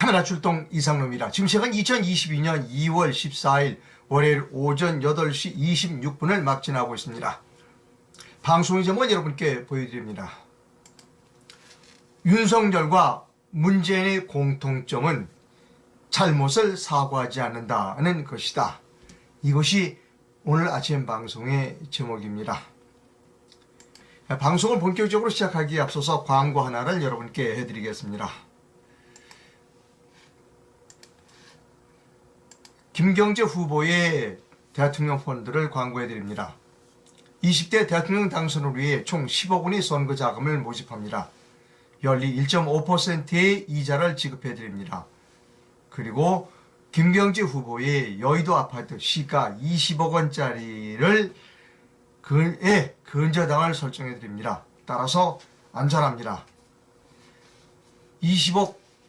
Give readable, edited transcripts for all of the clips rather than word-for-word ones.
카메라 출동 이상로입니다. 지금 시각은 2022년 2월 14일 월요일 오전 8시 26분을 막 지나고 있습니다. 방송의 제목은 여러분께 보여드립니다. 윤석열과 문재인의 공통점은 잘못을 사과하지 않는다는 것이다. 이것이 오늘 아침 방송의 제목입니다. 방송을 본격적으로 시작하기에 앞서서 광고 하나를 여러분께 해드리겠습니다. 김경재 후보의 대통령 펀드를 광고해드립니다. 20대 대통령 당선을 위해 총 10억 원의 선거 자금을 모집합니다. 연리 1.5%의 이자를 지급해드립니다. 그리고 김경재 후보의 여의도 아파트 시가 20억 원짜리를 근저당을 설정해드립니다. 따라서 안전합니다.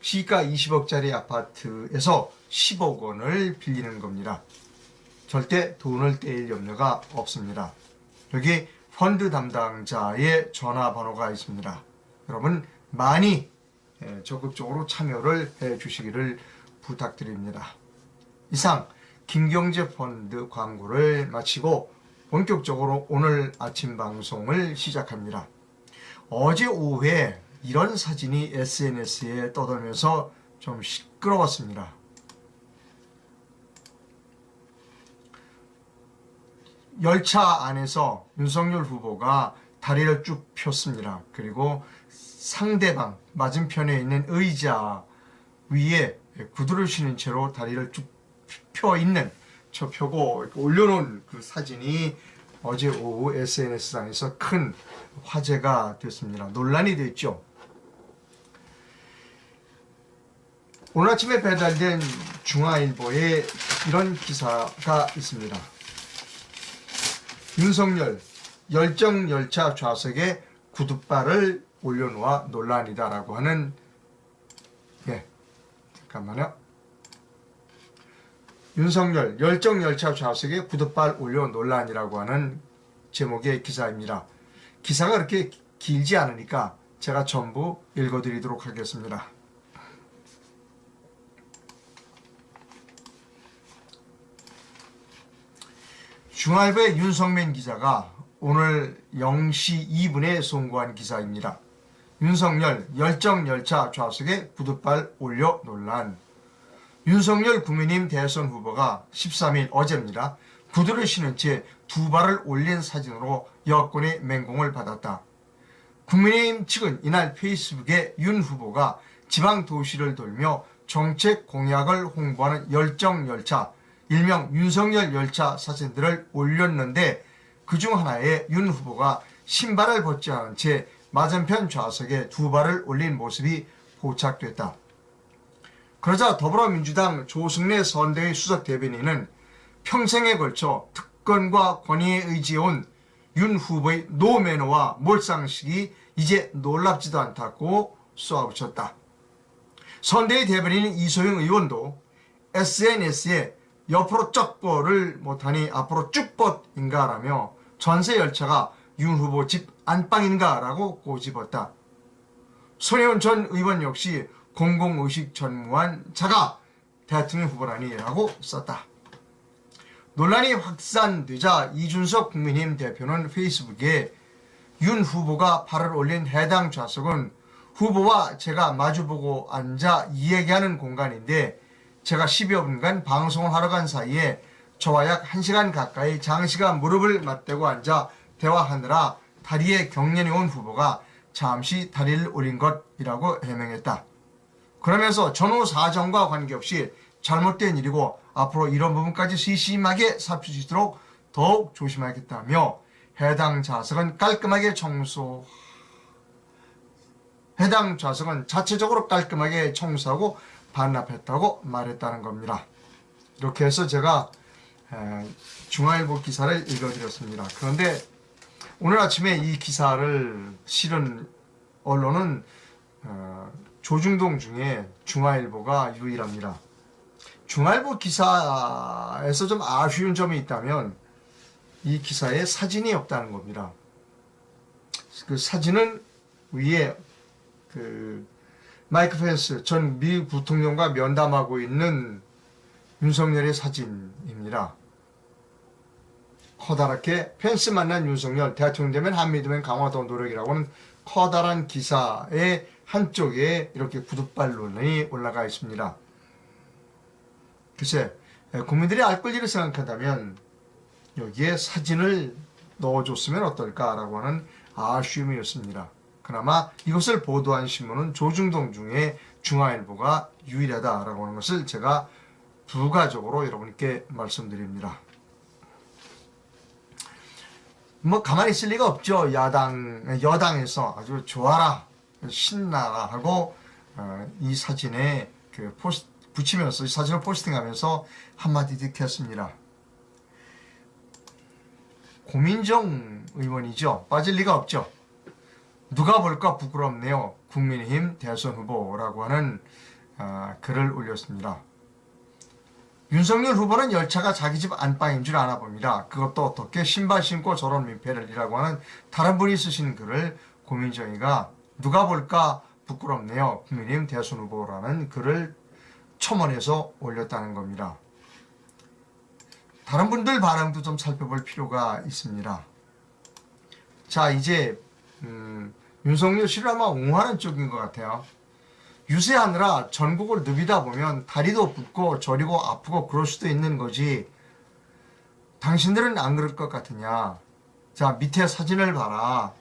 시가 20억짜리 아파트에서 10억 원을 빌리는 겁니다. 절대 돈을 떼일 염려가 없습니다. 여기 펀드 담당자의 전화번호가 있습니다. 여러분 많이 적극적으로 참여를 해 주시기를 부탁드립니다. 이상 김경재 펀드 광고를 마치고 본격적으로 오늘 아침 방송을 시작합니다. 어제 오후에 이런 사진이 SNS에 떠돌면서 좀 시끄러웠습니다. 열차 안에서 윤석열 후보가 다리를 쭉 폈습니다. 그리고 상대방 맞은편에 있는 의자 위에 구두를 신은 채로 다리를 쭉 펴 있는 저 펴고 올려놓은 그 사진이 어제 오후 SNS상에서 큰 화제가 됐습니다. 논란이 됐죠. 오늘 아침에 배달된 중앙일보에 이런 기사가 있습니다. 윤석열 열정열차 좌석에 구둣발을 올려놓아 논란이다라고 하는 잠깐만요. 윤석열 열정열차 좌석에 구둣발 올려 논란이라고 하는 제목의 기사입니다. 기사가 그렇게 길지 않으니까 제가 전부 읽어드리도록 하겠습니다. 중앙일보의 윤성맨 기자가 오늘 0시 2분에 송고한 기사입니다. 윤석열 열정열차 좌석에 구둣발 올려 논란. 윤석열 국민의힘 대선 후보가 13일 어제입니다. 구두를 신은 채 두 발을 올린 사진으로 여권의 맹공을 받았다. 국민의힘 측은 이날 페이스북에 윤 후보가 지방 도시를 돌며 정책 공약을 홍보하는 열정열차, 일명 윤석열 열차 사진들을 올렸는데 그중 하나에 윤 후보가 신발을 벗지 않은 채 맞은편 좌석에 두 발을 올린 모습이 포착됐다. 그러자 더불어민주당 조승래 선대위 수석 대변인은 평생에 걸쳐 특권과 권위에 의지해온 윤 후보의 노매너와 몰상식이 이제 놀랍지도 않다고 쏘아붙였다. 선대위 대변인 이소영 의원도 SNS에 옆으로 쩍벌을 못하니 앞으로 쭉뻗인가라며 전세 열차가 윤 후보 집 안방인가라고 꼬집었다. 손혜원 전 의원 역시 공공의식 전무한 자가 대통령 후보라니라고 썼다. 논란이 확산되자 이준석 국민의힘 대표는 페이스북에 윤 후보가 발을 올린 해당 좌석은 후보와 제가 마주보고 앉아 이야기하는 공간인데 제가 10여 분간 방송을 하러 간 사이에 저와 약 1시간 가까이 장시간 무릎을 맞대고 앉아 대화하느라 다리에 경련이 온 후보가 잠시 다리를 올린 것이라고 해명했다. 그러면서 전후 사정과 관계없이 잘못된 일이고 앞으로 이런 부분까지 세심하게 살피시도록 더욱 조심하겠다며 해당 좌석은 자체적으로 깔끔하게 청소하고 반납했다고 말했다는 겁니다. 이렇게 해서 제가 중앙일보 기사를 읽어드렸습니다. 그런데 오늘 아침에 이 기사를 실은 언론은 조중동 중에 중앙일보가 유일합니다. 중앙일보 기사에서 좀 아쉬운 점이 있다면 이 기사에 사진이 없다는 겁니다. 그 사진은 위에 마이크 펜스 전 미국 부통령과 면담하고 있는 윤석열의 사진입니다. 커다랗게 펜스 만난 윤석열, 대통령 되면 한미동맹 강화도 노력이라고는 커다란 기사의 한쪽에 이렇게 구둣발론이 올라가 있습니다. 글쎄, 국민들이 알 권리를 생각한다면 여기에 사진을 넣어줬으면 어떨까라고 하는 아쉬움이었습니다. 그나마 이것을 보도한 신문은 조중동 중에 중앙일보가 유일하다라고 하는 것을 제가 부가적으로 여러분께 말씀드립니다. 뭐 가만히 있을 리가 없죠. 여당에서 아주 좋아라, 신나라 하고 이 사진에 그 붙이면서 이 사진을 포스팅하면서 한마디 득했습니다. 고민정 의원이죠. 빠질 리가 없죠. 누가 볼까 부끄럽네요. 국민의힘 대선 후보라고 하는 글을 올렸습니다. 윤석열 후보는 열차가 자기 집 안방인 줄 아나 봅니다. 그것도 어떻게 신발 신고 저런 민폐를이라고 하는 다른 분이 쓰신 글을 고민정이가 누가 볼까 부끄럽네요. 국민의힘 대선 후보라는 글을 첨언해서 올렸다는 겁니다. 다른 분들 반응도 좀 살펴볼 필요가 있습니다. 자, 이제 윤석열 씨를 아마 옹호하는 쪽인 것 같아요. 유세하느라 전국을 누비다 보면 다리도 붓고 저리고 아프고 그럴 수도 있는 거지. 당신들은 안 그럴 것 같으냐. 자, 밑에 사진을 봐라.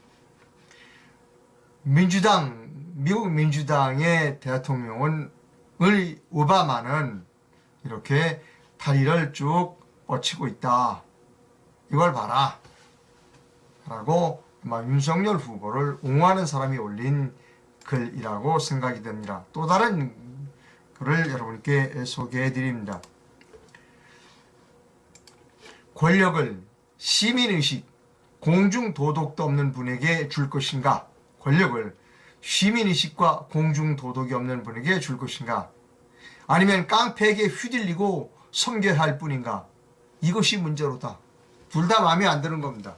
미국 민주당의 대통령은 오바마는 이렇게 다리를 쭉 뻗치고 있다. 이걸 봐라. 라고 윤석열 후보를 옹호하는 사람이 올린 글이라고 생각이 됩니다. 또 다른 글을 여러분께 소개해 드립니다. 권력을 시민의식, 공중도덕도 없는 분에게 줄 것인가? 권력을 시민의식과 공중도덕이 없는 분에게 줄 것인가? 아니면 깡패에게 휘둘리고 섬겨야 할 뿐인가? 이것이 문제로다. 둘 다 마음에 안 드는 겁니다.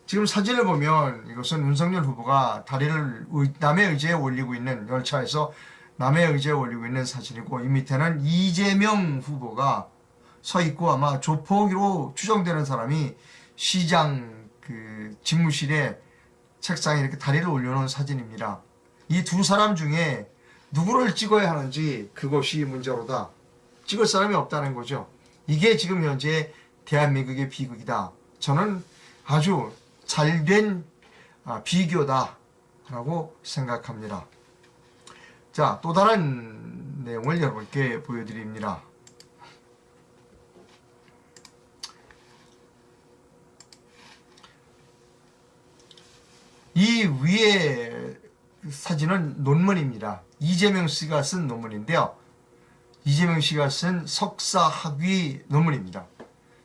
지금 사진을 보면 이것은 윤석열 후보가 다리를 남의 의제에 올리고 있는, 열차에서 남의 의제에 올리고 있는 사진이고, 이 밑에는 이재명 후보가 서 있고 아마 조폭으로 추정되는 사람이 시장 그 집무실에 책상에 이렇게 다리를 올려놓은 사진입니다. 이 두 사람 중에 누구를 찍어야 하는지 그것이 문제로다. 찍을 사람이 없다는 거죠. 이게 지금 현재 대한민국의 비극이다. 저는 아주 잘된 비교다라고 생각합니다. 자, 또 다른 내용을 여러분께 보여드립니다. 이 위에 사진은 논문입니다. 이재명 씨가 쓴 논문인데요. 이재명 씨가 쓴 석사학위 논문입니다.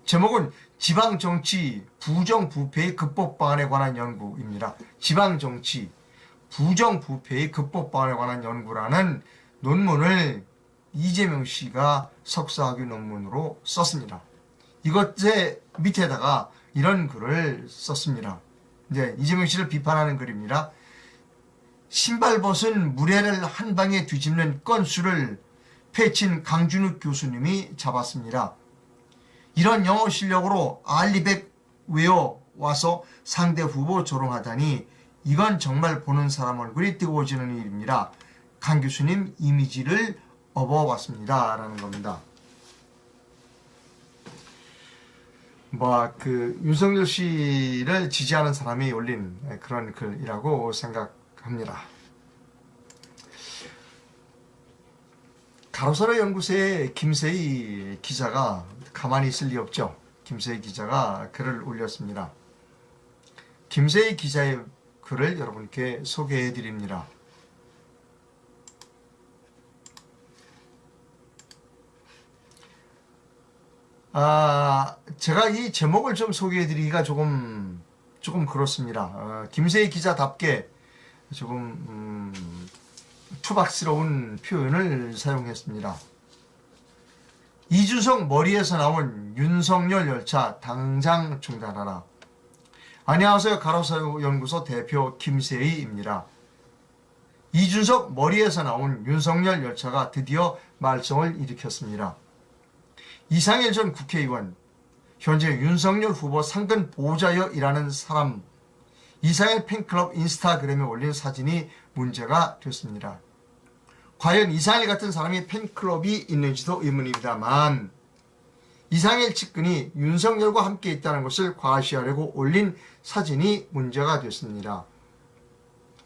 제목은 지방정치 부정부패의 극복 방안에 관한 연구입니다. 지방정치 부정부패의 극복 방안에 관한 연구라는 논문을 이재명 씨가 석사학위 논문으로 썼습니다. 이것의 밑에다가 이런 글을 썼습니다. 이제 이재명 씨를 비판하는 글입니다. 신발 벗은 무례를 한 방에 뒤집는 건수를 패친 강준욱 교수님이 잡았습니다. 이런 영어 실력으로 알리백 외워와서 상대 후보 조롱하다니 이건 정말 보는 사람 얼굴이 뜨거워지는 일입니다. 강 교수님 이미지를 업어왔습니다. 라는 겁니다. 윤석열 씨를 지지하는 사람이 올린 그런 글이라고 생각합니다. 가로사로 연구소의 김세희 기자가 가만히 있을 리 없죠. 김세희 기자가 글을 올렸습니다. 김세희 기자의 글을 여러분께 소개해 드립니다. 제가 이 제목을 좀 소개해 드리기가 조금 그렇습니다. 김세희 기자답게 조금 투박스러운 표현을 사용했습니다. 이준석 머리에서 나온 윤석열 열차 당장 중단하라. 안녕하세요. 가로사로 연구소 대표 김세희입니다. 이준석 머리에서 나온 윤석열 열차가 드디어 말썽을 일으켰습니다. 이상일 전 국회의원, 현재 윤석열 후보 상근 보좌여이라는 사람, 이상일 팬클럽 인스타그램에 올린 사진이 문제가 됐습니다. 과연 이상일 같은 사람이 팬클럽이 있는지도 의문입니다만, 이상일 측근이 윤석열과 함께 있다는 것을 과시하려고 올린 사진이 문제가 됐습니다.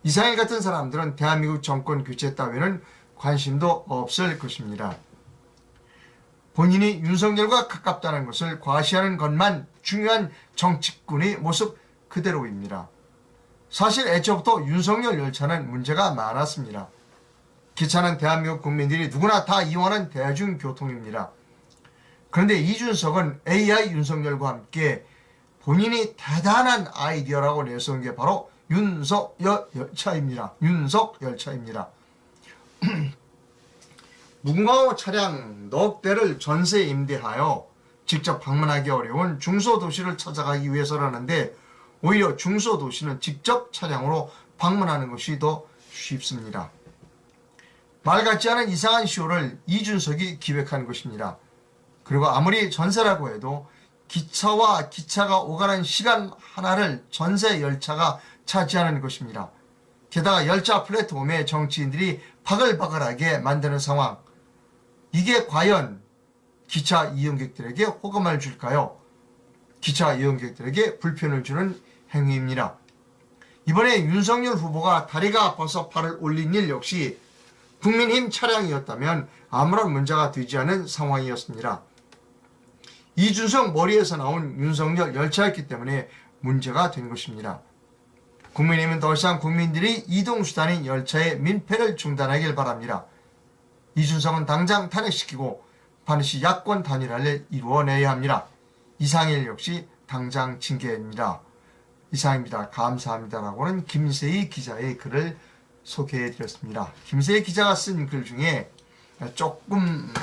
이상일 같은 사람들은 대한민국 정권 교체 따위는 관심도 없을 것입니다. 본인이 윤석열과 가깝다는 것을 과시하는 것만 중요한 정치꾼의 모습 그대로입니다. 사실 애초부터 윤석열 열차는 문제가 많았습니다. 기차는 대한민국 국민들이 누구나 다 이용하는 대중교통입니다. 그런데 이준석은 AI 윤석열과 함께 본인이 대단한 아이디어라고 내세운 게 바로 윤석 열차입니다. 무궁화호 차량 넉 대를 전세 임대하여 직접 방문하기 어려운 중소도시를 찾아가기 위해서라는데, 오히려 중소도시는 직접 차량으로 방문하는 것이 더 쉽습니다. 말 같지 않은 이상한 쇼를 이준석이 기획한 것입니다. 그리고 아무리 전세라고 해도 기차와 기차가 오가는 시간 하나를 전세 열차가 차지하는 것입니다. 게다가 열차 플랫폼에 정치인들이 바글바글하게 만드는 상황, 이게 과연 기차 이용객들에게 호감을 줄까요? 기차 이용객들에게 불편을 주는 행위입니다. 이번에 윤석열 후보가 다리가 아파서 팔을 올린 일 역시 국민힘 차량이었다면 아무런 문제가 되지 않은 상황이었습니다. 이준석 머리에서 나온 윤석열 열차였기 때문에 문제가 된 것입니다. 국민힘은 더 이상 국민들이 이동수단인 열차의 민폐를 중단하길 바랍니다. 이준석은 당장 탄핵시키고 반드시 야권 단일화를 이루어내야 합니다. 이상일 역시 당장 징계입니다. 이상입니다. 감사합니다라고는 김세희 기자의 글을 소개해드렸습니다. 김세희 기자가 쓴 글 중에 조금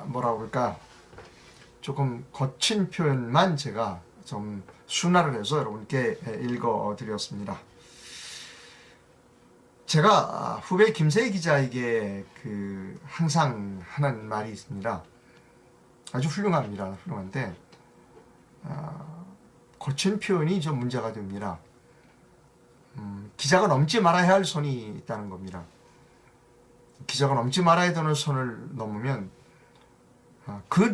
뭐라고 그럴까, 조금 거친 표현만 제가 좀 순화를 해서 여러분께 읽어드렸습니다. 제가 후배 김세희 기자에게 항상 하는 말이 있습니다. 아주 훌륭합니다. 훌륭한데 거친 표현이 좀 문제가 됩니다. 기자가 넘지 말아야 할 선이 있다는 겁니다. 기자가 넘지 말아야 되는 선을 넘으면 그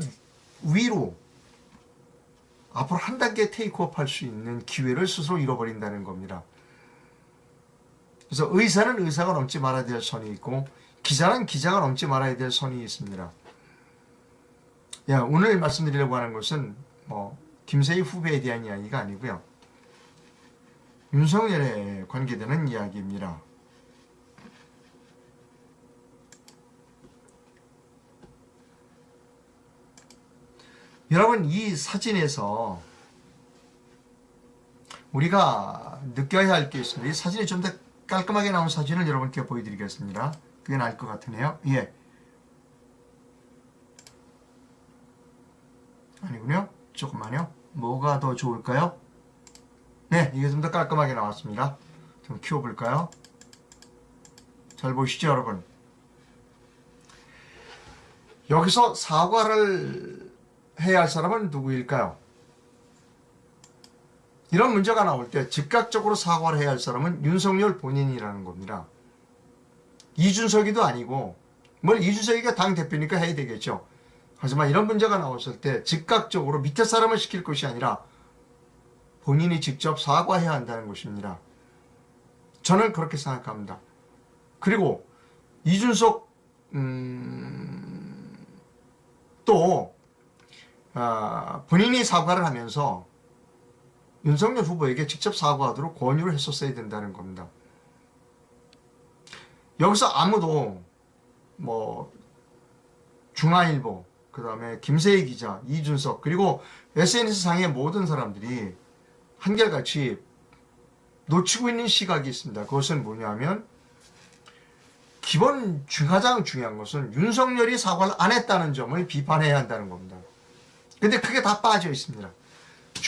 위로 앞으로 한 단계 테이크업 할 수 있는 기회를 스스로 잃어버린다는 겁니다. 그래서 의사는 의사가 넘지 말아야 될 선이 있고, 기자는 기자가 넘지 말아야 될 선이 있습니다. 오늘 말씀드리려고 하는 것은 김세희 후배에 대한 이야기가 아니고요, 윤석열에 관계되는 이야기입니다. 여러분, 이 사진에서 우리가 느껴야 할 게 있습니다. 이 사진이 좀 더 깔끔하게 나온 사진을 여러분께 보여드리겠습니다. 그게 나을 것 같으네요. 예. 아니군요. 조금만요. 뭐가 더 좋을까요? 네, 이게 좀 더 깔끔하게 나왔습니다. 좀 키워볼까요? 잘 보시죠, 여러분. 여기서 사과를 해야 할 사람은 누구일까요? 이런 문제가 나올 때 즉각적으로 사과를 해야 할 사람은 윤석열 본인이라는 겁니다. 이준석이도 아니고, 이준석이가 당대표니까 해야 되겠죠. 하지만 이런 문제가 나왔을 때 즉각적으로 밑에 사람을 시킬 것이 아니라 본인이 직접 사과해야 한다는 것입니다. 저는 그렇게 생각합니다. 그리고 이준석 또 본인이 사과를 하면서 윤석열 후보에게 직접 사과하도록 권유를 했었어야 된다는 겁니다. 여기서 아무도 중앙일보, 그 다음에 김세희 기자, 이준석, 그리고 SNS상의 모든 사람들이 한결같이 놓치고 있는 시각이 있습니다. 그것은 뭐냐면, 가장 중요한 것은 윤석열이 사과를 안 했다는 점을 비판해야 한다는 겁니다. 근데 그게 다 빠져 있습니다.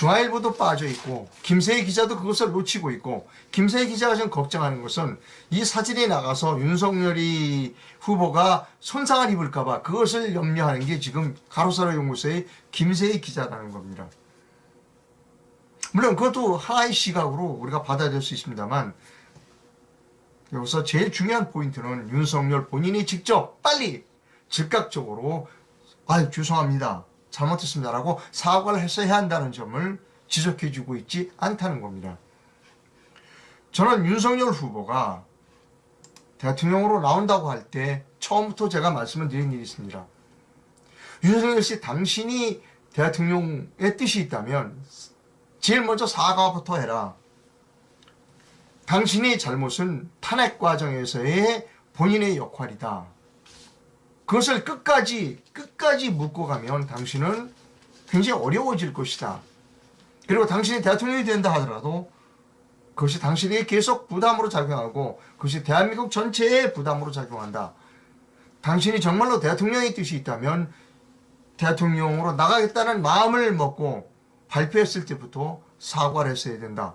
중앙일보도 빠져 있고 김세희 기자도 그것을 놓치고 있고, 김세희 기자가 지금 걱정하는 것은 이 사진이 나가서 윤석열이 후보가 손상을 입을까 봐 그것을 염려하는 게 지금 가로사로 연구소의 김세희 기자라는 겁니다. 물론 그것도 하나의 시각으로 우리가 받아들일 수 있습니다만, 여기서 제일 중요한 포인트는 윤석열 본인이 직접 빨리 즉각적으로 죄송합니다, 잘못했습니다 라고 사과를 했어야 한다는 점을 지적해주고 있지 않다는 겁니다. 저는 윤석열 후보가 대통령으로 나온다고 할 때 처음부터 제가 말씀을 드린 일이 있습니다. 윤석열 씨, 당신이 대통령의 뜻이 있다면 제일 먼저 사과부터 해라. 당신의 잘못은 탄핵 과정에서의 본인의 역할이다. 그것을 끝까지 묻고 가면 당신은 굉장히 어려워질 것이다. 그리고 당신이 대통령이 된다 하더라도 그것이 당신에게 계속 부담으로 작용하고 그것이 대한민국 전체에 부담으로 작용한다. 당신이 정말로 대통령의 뜻이 있다면 대통령으로 나가겠다는 마음을 먹고 발표했을 때부터 사과를 했어야 된다.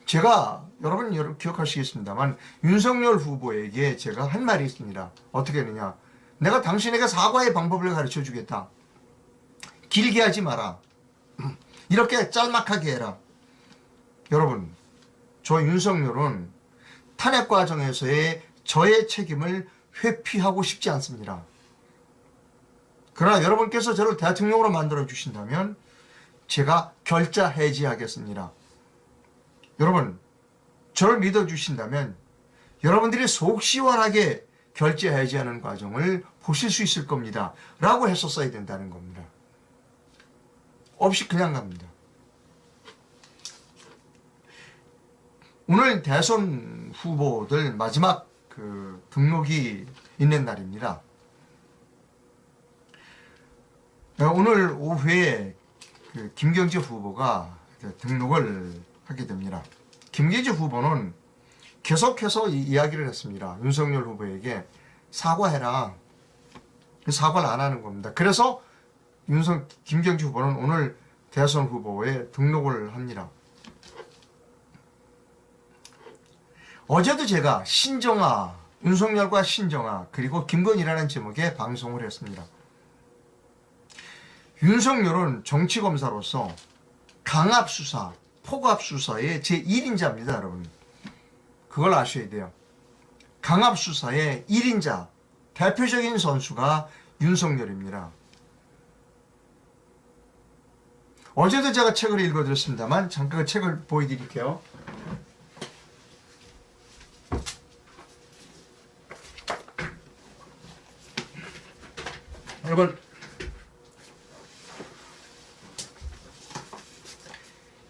제가 여러분 기억하시겠습니다만 윤석열 후보에게 제가 한 말이 있습니다. 어떻게 했느냐. 내가 당신에게 사과의 방법을 가르쳐 주겠다. 길게 하지 마라. 이렇게 짤막하게 해라. 여러분, 저 윤석열은 탄핵 과정에서의 저의 책임을 회피하고 싶지 않습니다. 그러나 여러분께서 저를 대통령으로 만들어 주신다면 제가 결자 해지하겠습니다. 여러분, 저를 믿어 주신다면 여러분들이 속 시원하게 결제 해지하는 과정을 보실 수 있을 겁니다 라고 했었어야 된다는 겁니다. 없이 그냥 갑니다. 오늘 대선 후보들 마지막 등록이 있는 날입니다. 오늘 오후에 김경재 후보가 등록을 하게 됩니다. 김경재 후보는 계속해서 이야기를 했습니다. 윤석열 후보에게 사과해라. 사과를 안 하는 겁니다. 그래서 김경재 후보는 오늘 대선 후보에 등록을 합니다. 어제도 제가 신정아, 윤석열과 신정아 그리고 김건희라는 제목의 방송을 했습니다. 윤석열은 정치검사로서 강압수사, 폭압수사의 제1인자입니다, 여러분. 그걸 아셔야 돼요. 강압수사의 1인자, 대표적인 선수가 윤석열입니다. 어제도 제가 책을 읽어드렸습니다만 잠깐 그 책을 보여드릴게요. 여러분,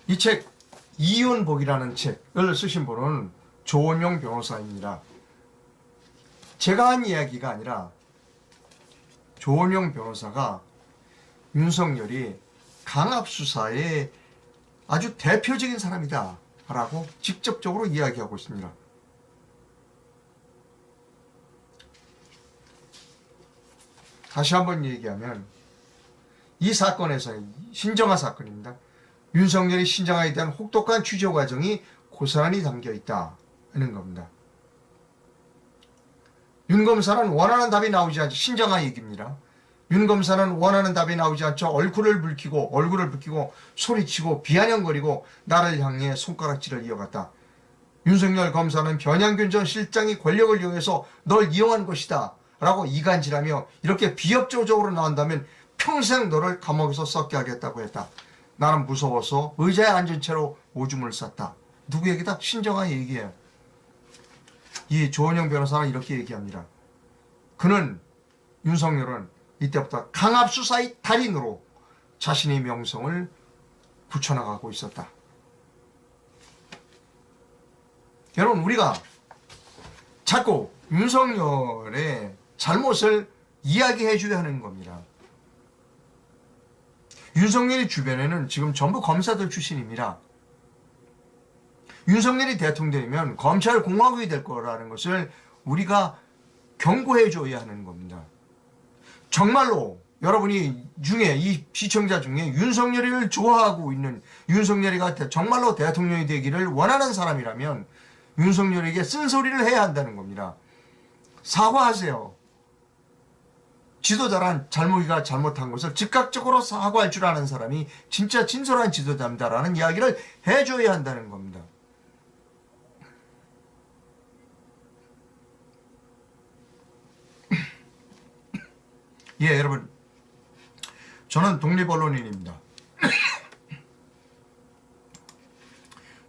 이 책 이윤복이라는 책을 쓰신 분은 조원용 변호사입니다. 제가 한 이야기가 아니라 조원용 변호사가 윤석열이 강압수사의 아주 대표적인 사람이다 라고 직접적으로 이야기하고 있습니다. 다시 한번 얘기하면 이 사건에서 신정아 사건입니다. 윤석열이 신정아에 대한 혹독한 취재 과정이 고스란히 담겨있다는 겁니다. 윤 검사는 원하는 답이 나오지 않죠. 신정아 얘기입니다. 윤 검사는 원하는 답이 나오지 않죠. 얼굴을 붉히고 소리치고 비아냥거리고 나를 향해 손가락질을 이어갔다. 윤석열 검사는 변양균 전 실장이 권력을 이용해서 널 이용한 것이다 라고 이간질하며 이렇게 비협조적으로 나온다면 평생 너를 감옥에서 썩게 하겠다고 했다. 나는 무서워서 의자에 앉은 채로 오줌을 쌌다. 누구 얘기다? 신정아 얘기예요. 이 조원영 변호사는 이렇게 얘기합니다. 그는, 윤석열은 이때부터 강압수사의 달인으로 자신의 명성을 붙여나가고 있었다. 여러분, 우리가 자꾸 윤석열의 잘못을 이야기해 줘야 하는 겁니다. 윤석열의 주변에는 지금 전부 검사들 출신입니다. 윤석열이 대통령이면 검찰 공화국이 될 거라는 것을 우리가 경고해 줘야 하는 겁니다. 정말로 여러분이 중에 이 시청자 중에 윤석열이를 좋아하고 있는 윤석열이가 정말로 대통령이 되기를 원하는 사람이라면 윤석열에게 쓴소리를 해야 한다는 겁니다. 사과하세요. 지도자란 잘못이가 잘못한 것을 즉각적으로 사과할 줄 아는 사람이 진짜 진솔한 지도자입니다라는 이야기를 해줘야 한다는 겁니다. 예, 여러분. 저는 독립언론인입니다.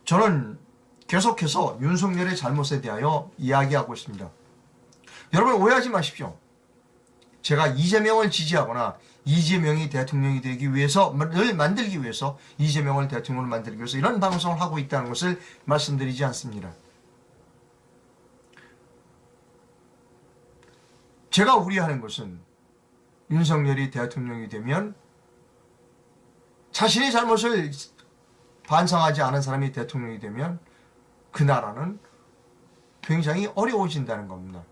저는 계속해서 윤석열의 잘못에 대하여 이야기하고 있습니다. 여러분 오해하지 마십시오. 제가 이재명을 지지하거나 이재명이 대통령이 되기 위해서를 만들기 위해서 이재명을 대통령으로 만들기 위해서 이런 방송을 하고 있다는 것을 말씀드리지 않습니다. 제가 우려하는 것은 윤석열이 대통령이 되면 자신의 잘못을 반성하지 않은 사람이 대통령이 되면 그 나라는 굉장히 어려워진다는 겁니다.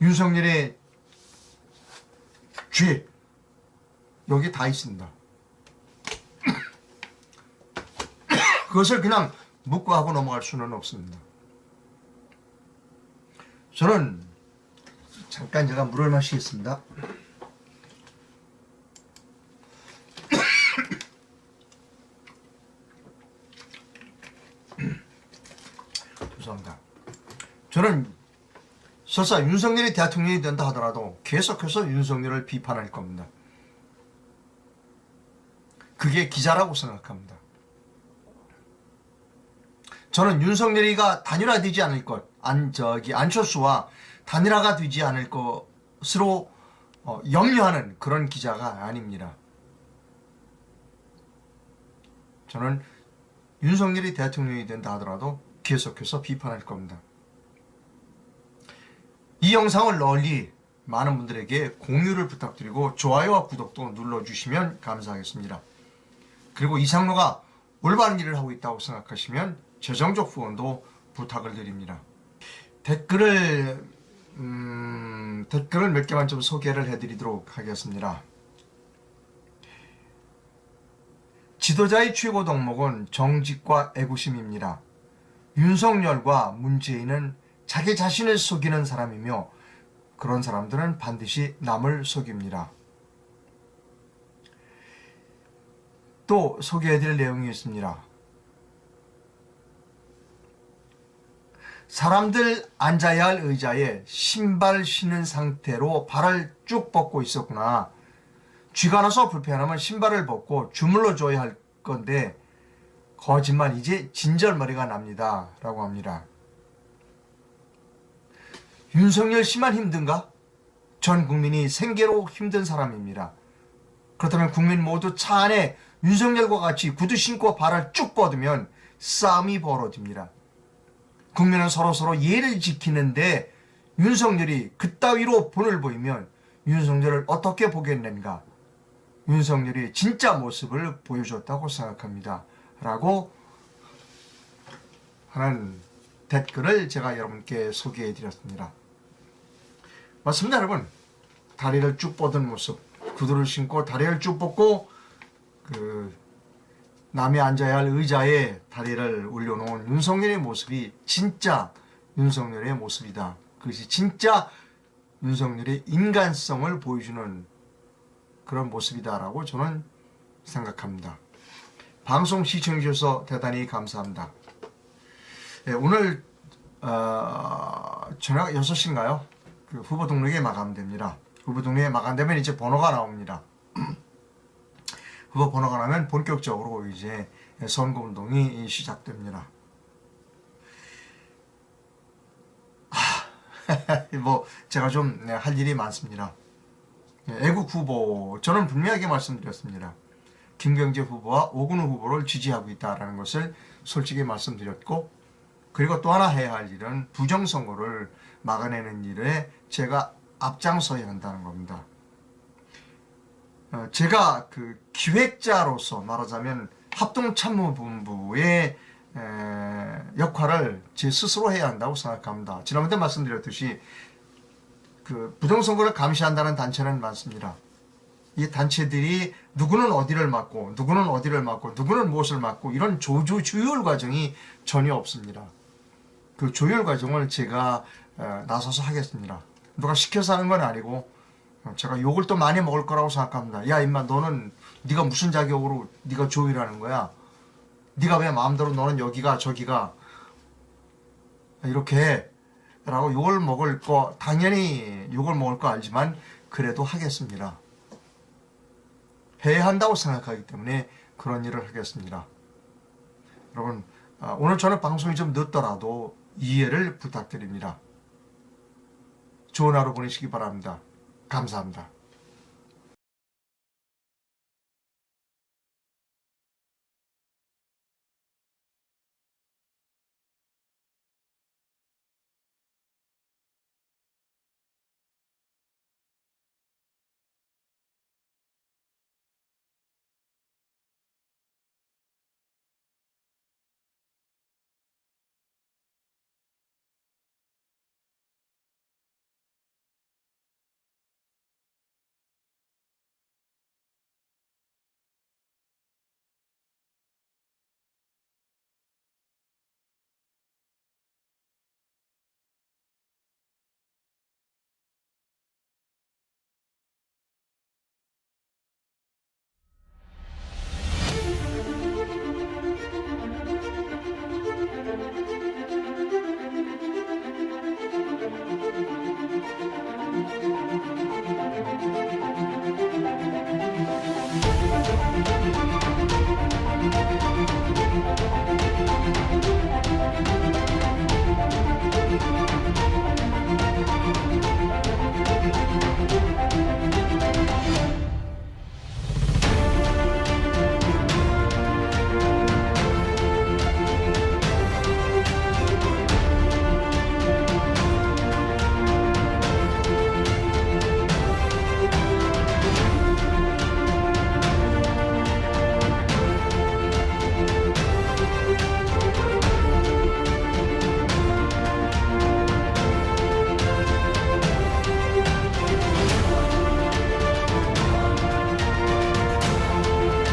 윤석열의 죄 여기 다 있습니다. 그것을 그냥 묵과하고 넘어갈 수는 없습니다. 저는 잠깐 제가 물을 마시겠습니다. 죄송합니다. 저는 설사 윤석열이 대통령이 된다 하더라도 계속해서 윤석열을 비판할 겁니다. 그게 기자라고 생각합니다. 저는 윤석열이가 단일화되지 않을 것, 안철수와 단일화가 되지 않을 것으로 염려하는 그런 기자가 아닙니다. 저는 윤석열이 대통령이 된다 하더라도 계속해서 비판할 겁니다. 이 영상을 널리 많은 분들에게 공유를 부탁드리고 좋아요와 구독도 눌러주시면 감사하겠습니다. 그리고 이상로가 올바른 일을 하고 있다고 생각하시면 재정적 후원도 부탁을 드립니다. 댓글을 몇 개만 좀 소개를 해드리도록 하겠습니다. 지도자의 최고 덕목은 정직과 애구심입니다. 윤석열과 문재인은 자기 자신을 속이는 사람이며 그런 사람들은 반드시 남을 속입니다. 또 소개해드릴 내용이 있습니다. 사람들 앉아야 할 의자에 신발 신은 상태로 발을 쭉 뻗고 있었구나. 쥐가 나서 불편하면 신발을 벗고 주물러 줘야 할 건데 거짓말이지 진절머리가 납니다. 라고 합니다. 윤석열 씨만 힘든가? 전 국민이 생계로 힘든 사람입니다. 그렇다면 국민 모두 차 안에 윤석열과 같이 구두 신고 발을 쭉 뻗으면 싸움이 벌어집니다. 국민은 서로서로 예를 지키는데 윤석열이 그따위로 본을 보이면 윤석열을 어떻게 보겠는가? 윤석열이 진짜 모습을 보여줬다고 생각합니다. 라고 하는 댓글을 제가 여러분께 소개해 드렸습니다. 맞습니다, 여러분. 다리를 쭉 뻗은 모습, 구두를 신고 다리를 쭉 뻗고 남이 앉아야 할 의자에 다리를 올려놓은 윤석열의 모습이 진짜 윤석열의 모습이다. 그것이 진짜 윤석열의 인간성을 보여주는 그런 모습이다라고 저는 생각합니다. 방송 시청해주셔서 대단히 감사합니다. 네, 오늘 저녁 6시인가요? 그 후보 등록이 마감됩니다. 후보 등록이 마감되면 이제 번호가 나옵니다. 후보 번호가 나면 본격적으로 이제 선거운동이 시작됩니다. 뭐 제가 좀 할 일이 많습니다. 애국 후보 저는 분명하게 말씀드렸습니다. 김경재 후보와 오근우 후보를 지지하고 있다는 것을 솔직히 말씀드렸고, 그리고 또 하나 해야 할 일은 부정선거를 막아내는 일에 제가 앞장서야 한다는 겁니다. 제가 그 기획자로서 말하자면 합동참모본부의 역할을 제 스스로 해야 한다고 생각합니다. 지난번에 말씀드렸듯이 그 부정선거를 감시한다는 단체는 많습니다. 이 단체들이 누구는 어디를 맡고 누구는 어디를 맡고 누구는 무엇을 맡고 이런 조율 과정이 전혀 없습니다. 그 조율 과정을 제가 나서서 하겠습니다. 누가 시켜서 하는 건 아니고 제가 욕을 또 많이 먹을 거라고 생각합니다. 야 임마 너는 네가 무슨 자격으로 네가 조율하는 거야? 네가 왜 마음대로 너는 여기가 저기가 이렇게 해? 라고 욕을 먹을 거 당연히 욕을 먹을 거 알지만 그래도 하겠습니다. 해야 한다고 생각하기 때문에 그런 일을 하겠습니다. 여러분 오늘 저는 방송이 좀 늦더라도 이해를 부탁드립니다. 좋은 하루 보내시기 바랍니다. 감사합니다.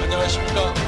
안녕하십니까.